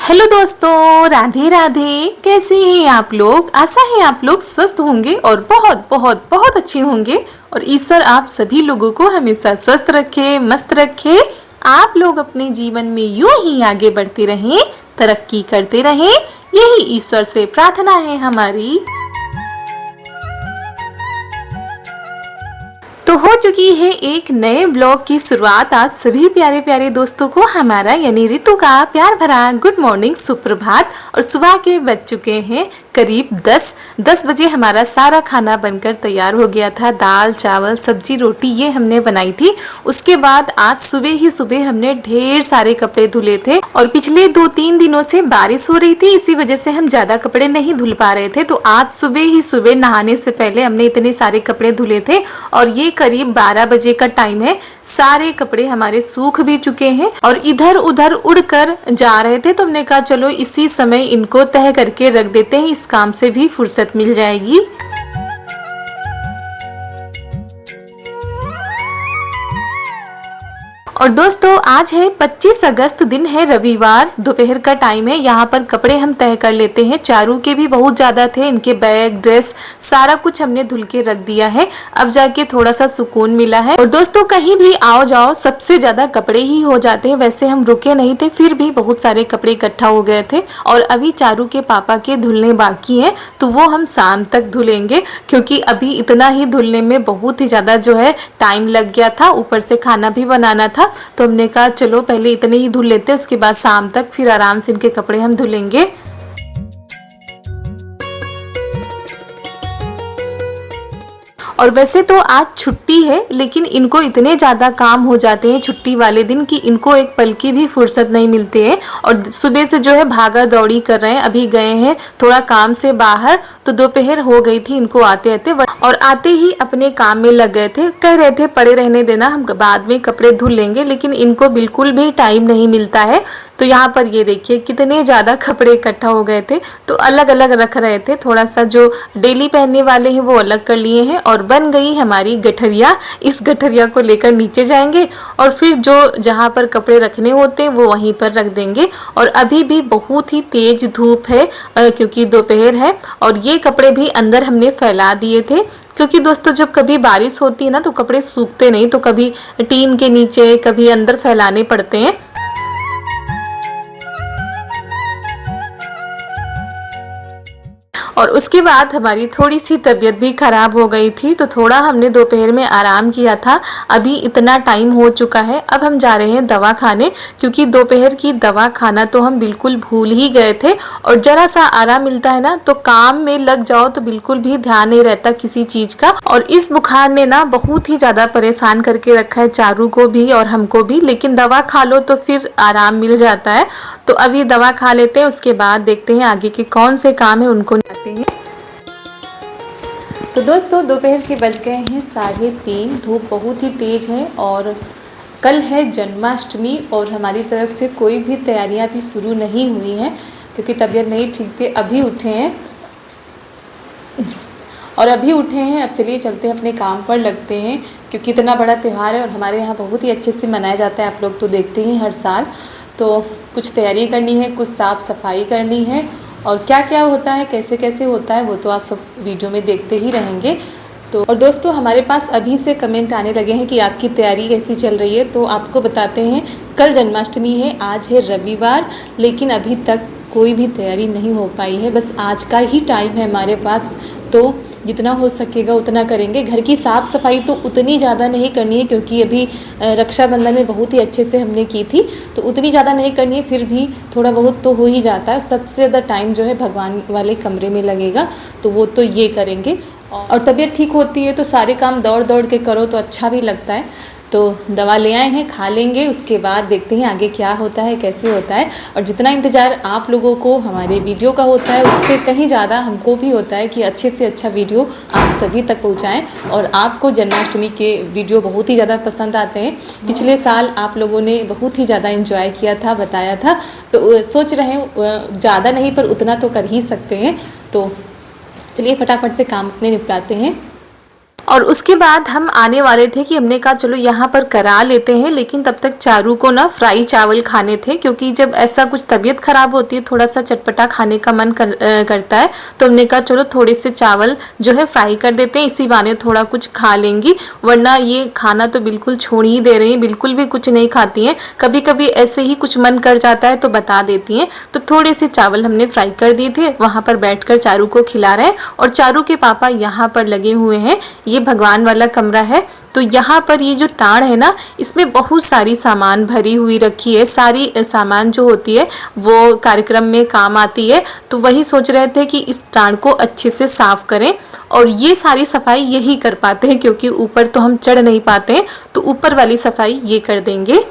Hello दोस्तों, राधे राधे। कैसे हैं आप लोग? आशा है आप लोग स्वस्थ होंगे और बहुत बहुत बहुत अच्छे होंगे। और ईश्वर आप सभी लोगों को हमेशा स्वस्थ रखे, मस्त रखे। आप लोग अपने जीवन में यूं ही आगे बढ़ते रहें, तरक्की करते रहें, यही ईश्वर से प्रार्थना है हमारी। तो हो चुकी है एक नए ब्लॉग की शुरुआत आप सभी प्यारे प्यारे दोस्तों को हमारा यानी ऋतु का प्यार भरा गुड मॉर्निंग, सुप्रभात। और सुबह के बज चुके हैं करीब 10 बजे। हमारा सारा खाना बनकर तैयार हो गया था। दाल चावल सब्जी रोटी ये हमने बनाई थी। उसके बाद आज सुबह ही सुबह हमने ढेर सारे कपड़े धुले थे और पिछले 2-3 दिनों से बारिश हो रही थी, इसी वजह से हम ज्यादा कपड़े नहीं धुल पा रहे थे। तो आज सुबह ही सुबह नहाने से पहले हमने इतने सारे कपड़े धुले थे और ये करीब 12 बजे का टाइम है। सारे कपड़े हमारे सूख भी चुके हैं और इधर उधर उड़कर जा रहे थे। तो हमने कहा चलो इसी समय इनको तह करके रख देते हैं, इस काम से भी फुर्सत मिल जाएगी। और दोस्तों आज है 25 अगस्त, दिन है रविवार, दोपहर का टाइम है। यहाँ पर कपड़े हम तय कर लेते हैं। चारू के भी बहुत ज़्यादा थे, इनके बैग ड्रेस सारा कुछ हमने धुल के रख दिया है। अब जाके थोड़ा सा सुकून मिला है। और दोस्तों कहीं भी आओ जाओ सबसे ज़्यादा कपड़े ही हो जाते हैं। वैसे हम रुके नहीं थे, फिर भी बहुत सारे कपड़े इकट्ठा हो गए थे। और अभी चारू के पापा के धुलने बाकी हैं, तो वो हम शाम तक धुलेंगे, क्योंकि अभी इतना ही धुलने में बहुत ही ज़्यादा जो है टाइम लग गया था। ऊपर से खाना भी बनाना था, तो हमने कहा चलो पहले इतने ही धुल लेते हैं, उसके बाद शाम तक फिर आराम से इनके कपड़े हम धुलेंगे। और वैसे तो आज छुट्टी है, लेकिन इनको इतने ज़्यादा काम हो जाते हैं छुट्टी वाले दिन कि इनको एक पल की भी फुर्सत नहीं मिलती है। और सुबह से जो है भागा दौड़ी कर रहे हैं। अभी गए हैं थोड़ा काम से बाहर, तो दोपहर हो गई थी इनको आते आते, और आते ही अपने काम में लग गए थे। कह रहे थे पड़े रहने देना, हम बाद में कपड़े धुल लेंगे, लेकिन इनको बिल्कुल भी टाइम नहीं मिलता है। तो यहाँ पर ये देखिए कितने ज़्यादा कपड़े इकट्ठा हो गए थे, तो अलग अलग रख रहे थे। थोड़ा सा जो डेली पहनने वाले हैं वो अलग कर लिए हैं। और बन गई हमारी गठरिया। इस गठरिया को लेकर नीचे जाएंगे और फिर जो जहाँ पर कपड़े रखने होते हैं वो वहीं पर रख देंगे। और अभी भी बहुत ही तेज धूप है, क्योंकि दोपहर है। और ये कपड़े भी अंदर हमने फैला दिए थे, क्योंकि दोस्तों जब कभी बारिश होती है ना तो कपड़े सूखते नहीं, तो कभी टीन के नीचे कभी अंदर फैलाने पड़ते हैं। और उसके बाद हमारी थोड़ी सी तबीयत भी ख़राब हो गई थी, तो थोड़ा हमने दोपहर में आराम किया था। अभी इतना टाइम हो चुका है, अब हम जा रहे हैं दवा खाने, क्योंकि दोपहर की दवा खाना तो हम बिल्कुल भूल ही गए थे। और ज़रा सा आराम मिलता है ना तो काम में लग जाओ तो बिल्कुल भी ध्यान नहीं रहता किसी चीज़ का। और इस बुखार ने ना बहुत ही ज़्यादा परेशान करके रखा है चारू को भी और हमको भी, लेकिन दवा खा लो तो फिर आराम मिल जाता है। तो अभी दवा खा लेते हैं, उसके बाद देखते हैं आगे के कौन से काम है उनको आते हैं। तो दोस्तों दोपहर के बज गए हैं 3:30, धूप बहुत ही तेज़ है। और कल है जन्माष्टमी और हमारी तरफ से कोई भी तैयारियां अभी शुरू नहीं हुई हैं, क्योंकि तबीयत नहीं ठीक थी। अभी उठे हैं और अभी उठे हैं। अब चलिए चलते हैं अपने काम पर लगते हैं, क्योंकि इतना बड़ा त्यौहार है और हमारे यहाँ बहुत ही अच्छे से मनाया जाता है। आप लोग तो देखते ही हर साल। तो कुछ तैयारी करनी है, कुछ साफ़ सफाई करनी है, और क्या क्या होता है कैसे कैसे होता है वो तो आप सब वीडियो में देखते ही रहेंगे। तो और दोस्तों हमारे पास अभी से कमेंट आने लगे हैं कि आपकी तैयारी कैसी चल रही है। तो आपको बताते हैं, कल जन्माष्टमी है, आज है रविवार, लेकिन अभी तक कोई भी तैयारी नहीं हो पाई है। बस आज का ही टाइम है हमारे पास, तो जितना हो सकेगा उतना करेंगे। घर की साफ़ सफाई तो उतनी ज़्यादा नहीं करनी है, क्योंकि अभी रक्षाबंधन में बहुत ही अच्छे से हमने की थी, तो उतनी ज़्यादा नहीं करनी है। फिर भी थोड़ा बहुत तो हो ही जाता है। सबसे ज़्यादा टाइम जो है भगवान वाले कमरे में लगेगा, तो वो तो ये करेंगे। और तबीयत ठीक होती है तो सारे काम दौड़ दौड़ के करो तो अच्छा भी लगता है। तो दवा ले आए हैं, खा लेंगे, उसके बाद देखते हैं आगे क्या होता है कैसे होता है। और जितना इंतज़ार आप लोगों को हमारे वीडियो का होता है, उससे कहीं ज़्यादा हमको भी होता है कि अच्छे से अच्छा वीडियो आप सभी तक पहुंचाएं। और आपको जन्माष्टमी के वीडियो बहुत ही ज़्यादा पसंद आते हैं। पिछले साल आप लोगों ने बहुत ही ज़्यादा एंजॉय किया था, बताया था। तो सोच रहे हैं ज़्यादा नहीं पर उतना तो कर ही सकते हैं। तो चलिए फटाफट से काम अपने निपटाते हैं। और उसके बाद हम आने वाले थे कि हमने कहा चलो यहाँ पर करा लेते हैं, लेकिन तब तक चारू को ना फ्राई चावल खाने थे, क्योंकि जब ऐसा कुछ तबीयत खराब होती है थोड़ा सा चटपटा खाने का मन करता है, तो हमने कहा चलो थोड़े से चावल जो है फ्राई कर देते हैं, इसी बहाने थोड़ा कुछ खा लेंगी, वरना ये खाना तो बिल्कुल छोड़ ही दे रही हैं, बिल्कुल भी कुछ नहीं खाती हैं। कभी कभी ऐसे ही कुछ मन कर जाता है तो बता देती हैं। तो थोड़े से चावल हमने फ्राई कर दिए थे, वहाँ पर बैठकर चारू को खिला रहे हैं। और चारू के पापा यहाँ पर लगे हुए हैं, ये भगवान वाला कमरा है। तो यहाँ पर ये जो टाड़ है ना, इसमें बहुत सारी सामान भरी हुई रखी है, सारी सामान जो होती है वो कार्यक्रम में काम आती है। तो वही सोच रहे थे कि इस टाड़ को अच्छे से साफ करें, और ये सारी सफाई यही कर पाते हैं, क्योंकि ऊपर तो हम चढ़ नहीं पाते हैं, तो ऊपर वाली सफाई ये कर देंगे।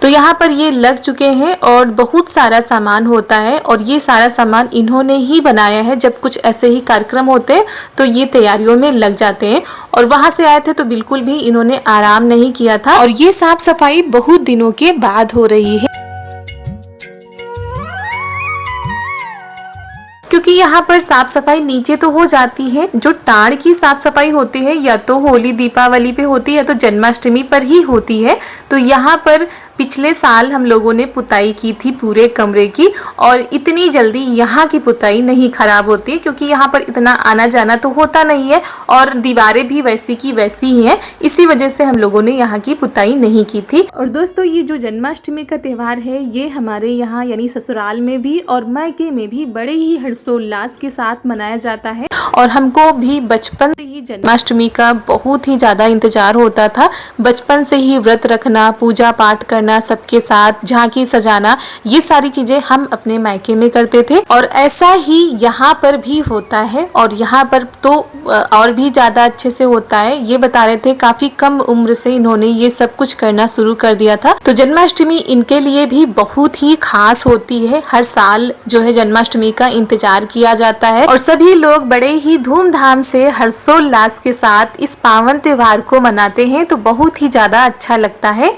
तो यहाँ पर ये लग चुके हैं और बहुत सारा सामान होता है, और ये सारा सामान इन्होंने ही बनाया है। जब कुछ ऐसे ही कार्यक्रम होते हैं तो ये तैयारियों में लग जाते हैं, और वहाँ से आए थे तो बिल्कुल भी इन्होंने आराम नहीं किया था, और ये साफ सफाई बहुत दिनों के बाद हो रही है। क्योंकि यहाँ पर साफ सफाई नीचे तो हो जाती है, जो टाड़ की साफ सफाई होती है या तो होली दीपावली पे होती है या तो जन्माष्टमी पर ही होती है। तो यहाँ पर पिछले साल हम लोगों ने पुताई की थी पूरे कमरे की, और इतनी जल्दी यहाँ की पुताई नहीं खराब होती, क्योंकि यहाँ पर इतना आना जाना तो होता नहीं है, और दीवारें भी वैसी की वैसी ही हैं। इसी वजह से हम लोगों ने यहाँ की पुताई नहीं की थी। और दोस्तों, ये जो जन्माष्टमी का त्यौहार है, ये हमारे यहाँ यानी ससुराल में भी और मायके में भी बड़े ही हर्षोल्लास के साथ मनाया जाता है। और हमको भी बचपन से ही जन्माष्टमी का बहुत ही ज़्यादा इंतजार होता था। बचपन से ही व्रत रखना, पूजा पाठ करना, सबके साथ झांकी सजाना, ये सारी चीज़ें हम अपने मायके में करते थे, और ऐसा ही यहाँ पर भी होता है। और यहाँ पर तो और भी ज़्यादा अच्छे से होता है। ये बता रहे थे काफ़ी कम उम्र से इन्होंने ये सब कुछ करना शुरू कर दिया था। तो जन्माष्टमी इनके लिए भी बहुत ही खास होती है। हर साल जो है जन्माष्टमी का इंतजार किया जाता है, और सभी लोग बड़े ही धूमधाम से हर्षोल्लास के साथ इस पावन त्योहार को मनाते हैं। तो बहुत ही ज़्यादा अच्छा लगता है।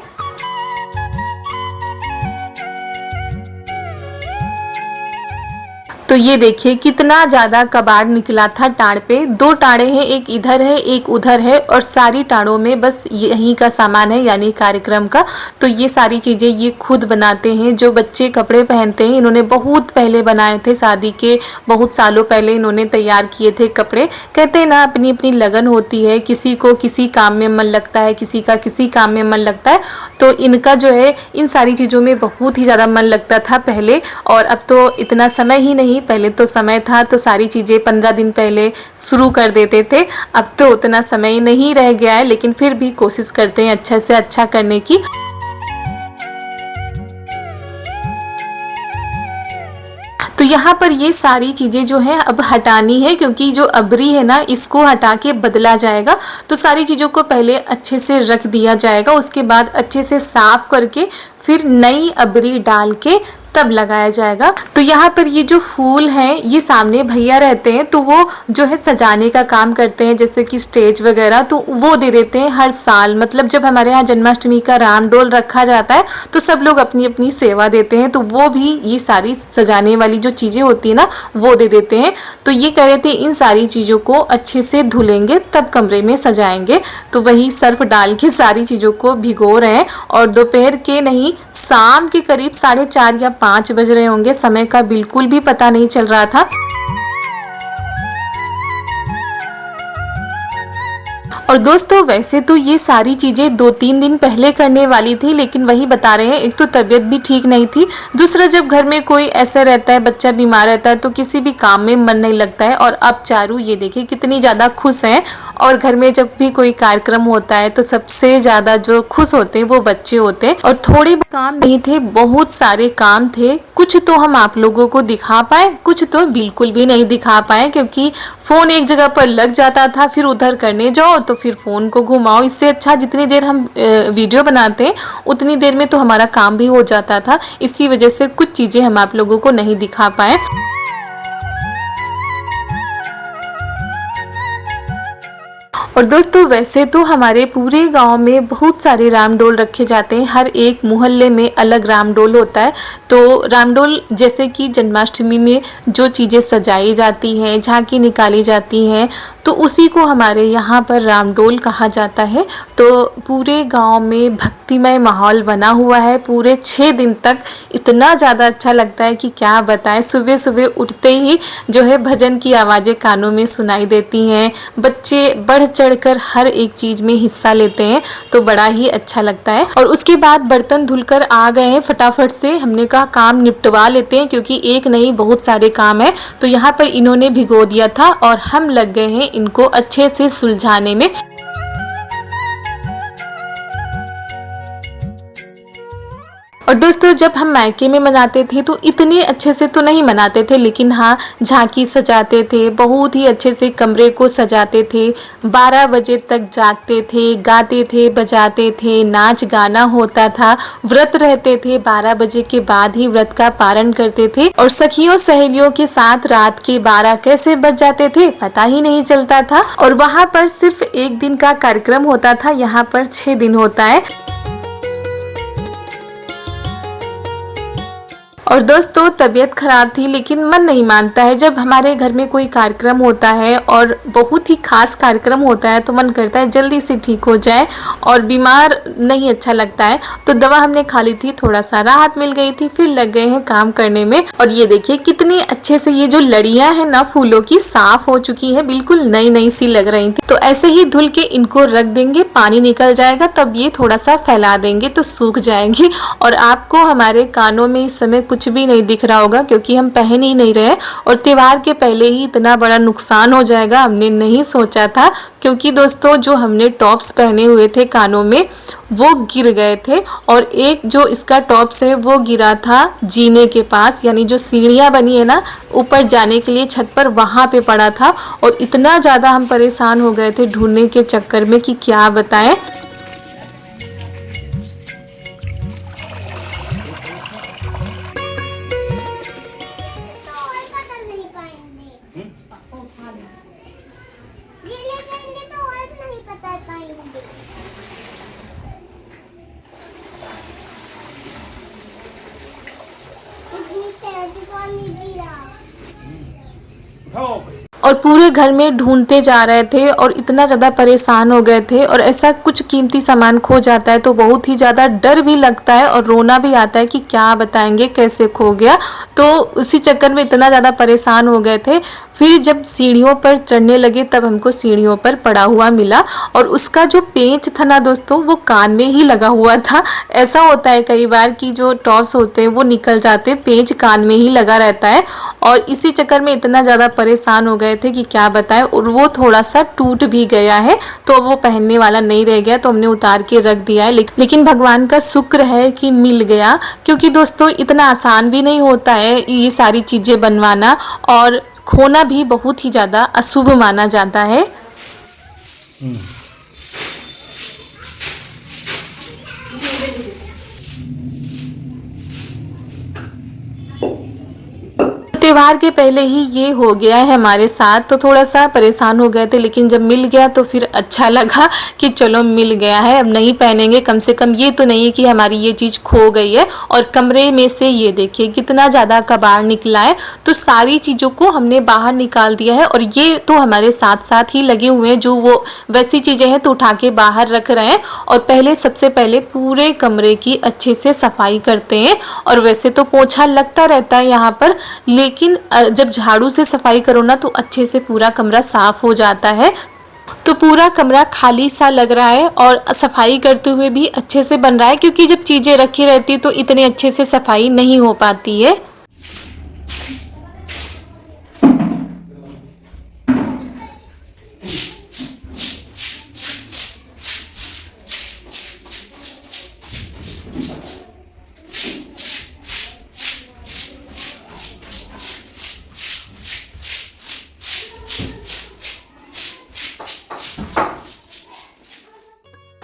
तो ये देखिए कितना ज़्यादा कबाड़ निकला था टाड़ पे। 2 टाड़े हैं, एक इधर है एक उधर है, और सारी टाड़ों में बस यहीं का सामान है, यानी कार्यक्रम का। तो ये सारी चीज़ें ये खुद बनाते हैं। जो बच्चे कपड़े पहनते हैं, इन्होंने बहुत पहले बनाए थे, शादी के बहुत सालों पहले इन्होंने तैयार किए थे कपड़े। कहते हैं ना, अपनी अपनी लगन होती है, किसी को किसी काम में मन लगता है, किसी का किसी काम में मन लगता है। तो इनका जो है इन सारी चीज़ों में बहुत ही ज़्यादा मन लगता था पहले, और अब तो इतना समय ही नहीं। पहले तो समय था तो सारी चीज़ें 15 दिन पहले शुरू कर देते थे, अब तो उतना समय नहीं रह गया है, लेकिन फिर भी कोशिश करते हैं अच्छा से अच्छा करने की। तो यहाँ पर ये सारी चीज़ें जो है अब हटानी है, क्योंकि जो अबरी है ना, इसको हटा के बदला जाएगा। तो सारी चीज़ों को पहले अच्छे से रख दिया जाएगा, उसके बाद अच्छे से साफ करके फिर नई अबरी डाल के तब लगाया जाएगा। तो यहाँ पर ये जो फूल हैं, ये सामने भैया रहते हैं, तो वो जो है सजाने का काम करते हैं, जैसे कि स्टेज वगैरह, तो वो दे देते हैं हर साल। मतलब जब हमारे यहाँ जन्माष्टमी का रामडोल रखा जाता है तो सब लोग अपनी अपनी सेवा देते हैं, तो वो भी ये सारी सजाने वाली जो चीज़ें होती है ना, वो दे देते हैं। तो ये कह रहे थे इन सारी चीज़ों को अच्छे से धुलेंगे तब कमरे में सजाएंगे। तो वही सर्फ डाल के सारी चीज़ों को भिगो रहे हैं, और दोपहर के नहीं, शाम के करीब 4:30 या 5 बज रहे होंगे। समय का बिल्कुल भी पता नहीं चल रहा था। और दोस्तों, वैसे तो ये सारी चीज़ें 2-3 दिन पहले करने वाली थी, लेकिन वही बता रहे हैं, एक तो तबीयत भी ठीक नहीं थी, दूसरा जब घर में कोई ऐसा रहता है, बच्चा बीमार रहता है, तो किसी भी काम में मन नहीं लगता है। और अब चारू ये देखिए कितनी ज़्यादा खुश हैं, और घर में जब भी कोई कार्यक्रम होता है तो सबसे ज़्यादा जो खुश होते हैं वो बच्चे होते हैं। और थोड़े काम नहीं थे, बहुत सारे काम थे। कुछ तो हम आप लोगों को दिखा पाए, कुछ तो बिल्कुल भी नहीं दिखा पाए, क्योंकि फ़ोन एक जगह पर लग जाता था, फिर उधर करने जाओ तो फिर फ़ोन को घुमाओ। इससे अच्छा जितनी देर हम वीडियो बनाते हैं उतनी देर में तो हमारा काम भी हो जाता था। इसी वजह से कुछ चीज़ें हम आप लोगों को नहीं दिखा पाए। और दोस्तों वैसे तो हमारे पूरे गांव में बहुत सारे रामडोल रखे जाते हैं, हर एक मोहल्ले में अलग रामडोल होता है। तो रामडोल जैसे कि जन्माष्टमी में जो चीज़ें सजाई जाती हैं, झांकी निकाली जाती हैं, तो उसी को हमारे यहाँ पर रामडोल कहा जाता है। तो पूरे गांव में भक्तिमय माहौल बना हुआ है। पूरे 6 दिन तक इतना ज़्यादा अच्छा लगता है कि क्या बताएं। सुबह सुबह उठते ही जो है भजन की आवाज़ें कानों में सुनाई देती हैं। बच्चे बढ़ चढ़कर हर एक चीज़ में हिस्सा लेते हैं, तो बड़ा ही अच्छा लगता है। और उसके बाद बर्तन धुलकर आ गए हैं फटाफट से, हमने कहा काम निपटवा लेते हैं क्योंकि एक नहीं बहुत सारे काम है। तो यहाँ पर इन्होंने भिगो दिया था और हम लग गए हैं इनको अच्छे से सुलझाने में। और दोस्तों जब हम मायके में मनाते थे तो इतने अच्छे से तो नहीं मनाते थे, लेकिन हाँ झांकी सजाते थे, बहुत ही अच्छे से कमरे को सजाते थे। 12 बजे तक जागते थे, गाते थे, बजाते थे, नाच गाना होता था, व्रत रहते थे। 12 बजे के बाद ही व्रत का पारण करते थे और सखियों सहेलियों के साथ रात के 12 कैसे बज जाते थे पता ही नहीं चलता था। और वहाँ पर सिर्फ एक दिन का कार्यक्रम होता था, यहाँ पर 6 दिन होता है। और दोस्तों तबीयत खराब थी लेकिन मन नहीं मानता है। जब हमारे घर में कोई कार्यक्रम होता है और बहुत ही खास कार्यक्रम होता है तो मन करता है जल्दी से ठीक हो जाए, और बीमार नहीं अच्छा लगता है। तो दवा हमने खा ली थी, थोड़ा सा राहत मिल गई थी, फिर लग गए हैं काम करने में। और ये देखिए कितनी अच्छे से ये जो लड़ियां हैं ना फूलों की साफ हो चुकी है, बिल्कुल नई नई सी लग रही थी। तो ऐसे ही धुल के इनको रख देंगे, पानी निकल जाएगा तब ये थोड़ा सा फैला देंगे तो सूख जाएंगी। और आपको हमारे कानों में इस समय कुछ भी नहीं दिख रहा होगा क्योंकि हम पहन ही नहीं रहे, और त्योहार के पहले ही इतना बड़ा नुकसान हो जाएगा हमने नहीं सोचा था। क्योंकि दोस्तों जो हमने टॉप्स पहने हुए थे कानों में वो गिर गए थे, और एक जो इसका टॉप्स है वो गिरा था जीने के पास, यानी जो सीढ़ियाँ बनी है ना ऊपर जाने के लिए छत पर, वहाँ पे पड़ा था। और इतना ज़्यादा हम परेशान हो गए थे ढूंढने के चक्कर में कि क्या बताएं। और पूरे घर में ढूंढते जा रहे थे और इतना ज़्यादा परेशान हो गए थे। और ऐसा कुछ कीमती सामान खो जाता है तो बहुत ही ज़्यादा डर भी लगता है और रोना भी आता है कि क्या बताएंगे कैसे खो गया। तो उसी चक्कर में इतना ज़्यादा परेशान हो गए थे। फिर जब सीढ़ियों पर चढ़ने लगे तब हमको सीढ़ियों पर पड़ा हुआ मिला, और उसका जो पेंच था ना दोस्तों वो कान में ही लगा हुआ था। ऐसा होता है कई बार कि जो टॉप्स होते हैं वो निकल जाते हैं, पेंच कान में ही लगा रहता है। और इसी चक्कर में इतना ज़्यादा परेशान हो गए थे कि क्या बताएं। और वो थोड़ा सा टूट भी गया है तो वो पहनने वाला नहीं रह गया, तो हमने उतार के रख दिया है। लेकिन भगवान का शुक्र है कि मिल गया, क्योंकि दोस्तों इतना आसान भी नहीं होता है ये सारी चीज़ें बनवाना, और खोना भी बहुत ही ज़्यादा अशुभ माना जाता है। त्योहार के पहले ही ये हो गया है हमारे साथ, तो थोड़ा सा परेशान हो गए थे, लेकिन जब मिल गया तो फिर अच्छा लगा कि चलो मिल गया है, अब नहीं पहनेंगे, कम से कम ये तो नहीं है कि हमारी ये चीज़ खो गई है। और कमरे में से ये देखिए कितना ज़्यादा कबाड़ निकला है, तो सारी चीज़ों को हमने बाहर निकाल दिया है। और ये तो हमारे साथ साथ ही लगे हुए हैं, जो वो वैसी चीज़ें हैं तो उठा के बाहर रख रहे हैं। और पहले सबसे पहले पूरे कमरे की अच्छे से सफाई करते हैं। और वैसे तो पोछा लगता रहता है यहाँ पर, लेकिन जब झाड़ू से सफाई करो ना तो अच्छे से पूरा कमरा साफ हो जाता है। तो पूरा कमरा खाली सा लग रहा है और सफाई करते हुए भी अच्छे से बन रहा है, क्योंकि जब चीज़ें रखी रहती है तो इतने अच्छे से सफाई नहीं हो पाती है।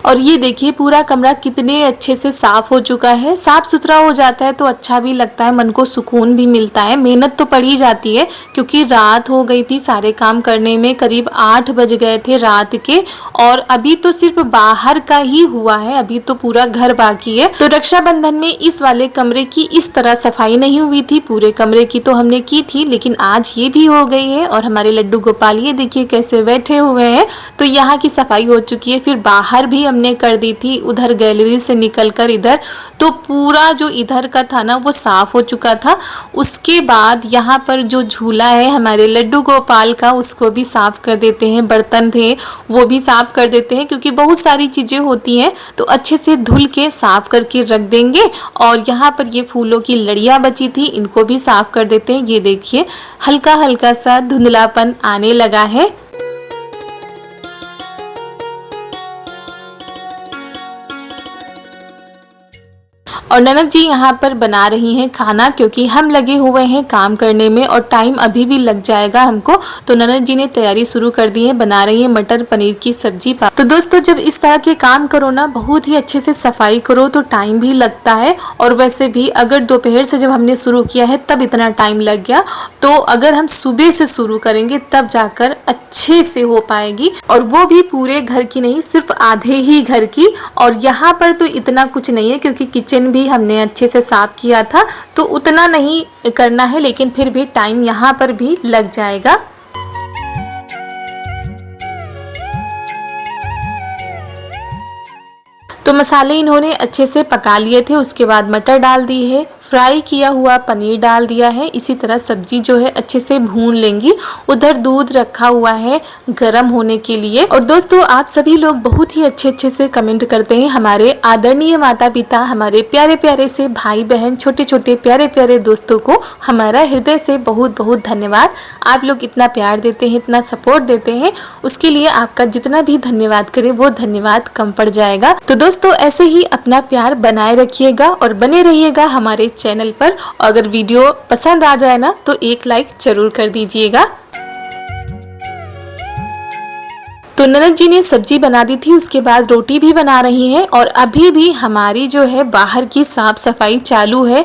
और ये देखिए पूरा कमरा कितने अच्छे से साफ हो चुका है। साफ सुथरा हो जाता है तो अच्छा भी लगता है, मन को सुकून भी मिलता है। मेहनत तो पड़ ही जाती है क्योंकि रात हो गई थी, सारे काम करने में करीब 8 बज गए थे रात के, और अभी तो सिर्फ बाहर का ही हुआ है, अभी तो पूरा घर बाकी है। तो रक्षाबंधन में इस वाले कमरे की इस तरह सफाई नहीं हुई थी, पूरे कमरे की तो हमने की थी, लेकिन आज ये भी हो गई है। और हमारे लड्डू गोपाल ये देखिए कैसे बैठे हुए हैं। तो यहाँ की सफाई हो चुकी है। फिर बाहर भी हमने कर दी थी, उधर गैलरी से निकलकर इधर, तो पूरा जो इधर का था ना वो साफ हो चुका था। उसके बाद यहाँ पर जो झूला है हमारे लड्डू गोपाल का, उसको भी साफ कर देते हैं। बर्तन थे वो भी साफ कर देते हैं क्योंकि बहुत सारी चीजें होती हैं, तो अच्छे से धुल के साफ करके रख देंगे। और यहाँ पर ये फूलों की लड़ियां बची थी, इनको भी साफ कर देते हैं। ये देखिए हल्का हल्का सा धुंधलापन आने लगा है। और ननद जी यहाँ पर बना रही हैं खाना, क्योंकि हम लगे हुए हैं काम करने में और टाइम अभी भी लग जाएगा हमको। तो ननद जी ने तैयारी शुरू कर दी है, बना रही है मटर पनीर की सब्जी। तो दोस्तों जब इस तरह के काम करो ना, बहुत ही अच्छे से सफाई करो तो टाइम भी लगता है। और वैसे भी अगर दोपहर से जब हमने शुरू किया है तब इतना टाइम लग गया, तो अगर हम सुबह से शुरू करेंगे तब जाकर अच्छे से हो पाएगी। और वो भी पूरे घर की नहीं, सिर्फ आधे ही घर की। और यहाँ पर तो इतना कुछ नहीं है क्योंकि किचन भी हमने अच्छे से साफ किया था, तो उतना नहीं करना है, लेकिन फिर भी टाइम यहाँ पर भी लग जाएगा। तो मसाले इन्होंने अच्छे से पका लिए थे। उसके बाद मटर डाल दी है, फ्राई किया हुआ पनीर डाल दिया है। इसी तरह सब्जी जो है अच्छे से भून लेंगी। उधर दूध रखा हुआ है गर्म होने के लिए। और दोस्तों आप सभी लोग बहुत ही अच्छे से कमेंट करते हैं। हमारे आदरणीय माता पिता, हमारे प्यारे प्यारे से भाई बहन, छोटे छोटे प्यारे प्यारे दोस्तों को हमारा हृदय से बहुत बहुत धन्यवाद। आप लोग इतना प्यार देते हैं, इतना सपोर्ट देते हैं, उसके लिए आपका जितना भी धन्यवाद करें वो धन्यवाद कम पड़ जाएगा। तो दोस्तों ऐसे ही अपना प्यार बनाए रखिएगा और बने रहिएगा हमारे चैनल पर। अगर वीडियो पसंद आ जाए ना तो एक लाइक जरूर कर दीजिएगा। तो ननद जी ने सब्जी बना दी थी, उसके बाद रोटी भी बना रही हैं। और अभी भी हमारी जो है बाहर की साफ सफाई चालू है।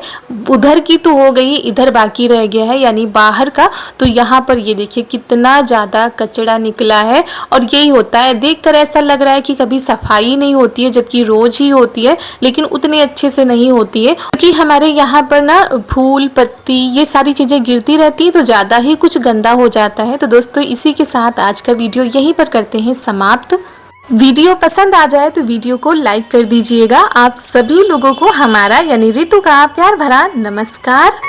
उधर की तो हो गई, इधर बाकी रह गया है यानी बाहर का। तो यहाँ पर ये देखिए कितना ज़्यादा कचरा निकला है। और यही होता है, देखकर ऐसा लग रहा है कि कभी सफाई नहीं होती है, जबकि रोज ही होती है, लेकिन उतने अच्छे से नहीं होती है क्योंकि हमारे यहाँ पर ना फूल पत्ती ये सारी चीज़ें गिरती रहती हैं, तो ज़्यादा ही कुछ गंदा हो जाता है। तो दोस्तों इसी के साथ आज का वीडियो यहीं पर करते हैं समाप्त। वीडियो पसंद आ जाए तो वीडियो को लाइक कर दीजिएगा। आप सभी लोगों को हमारा यानी रितु का प्यार भरा नमस्कार।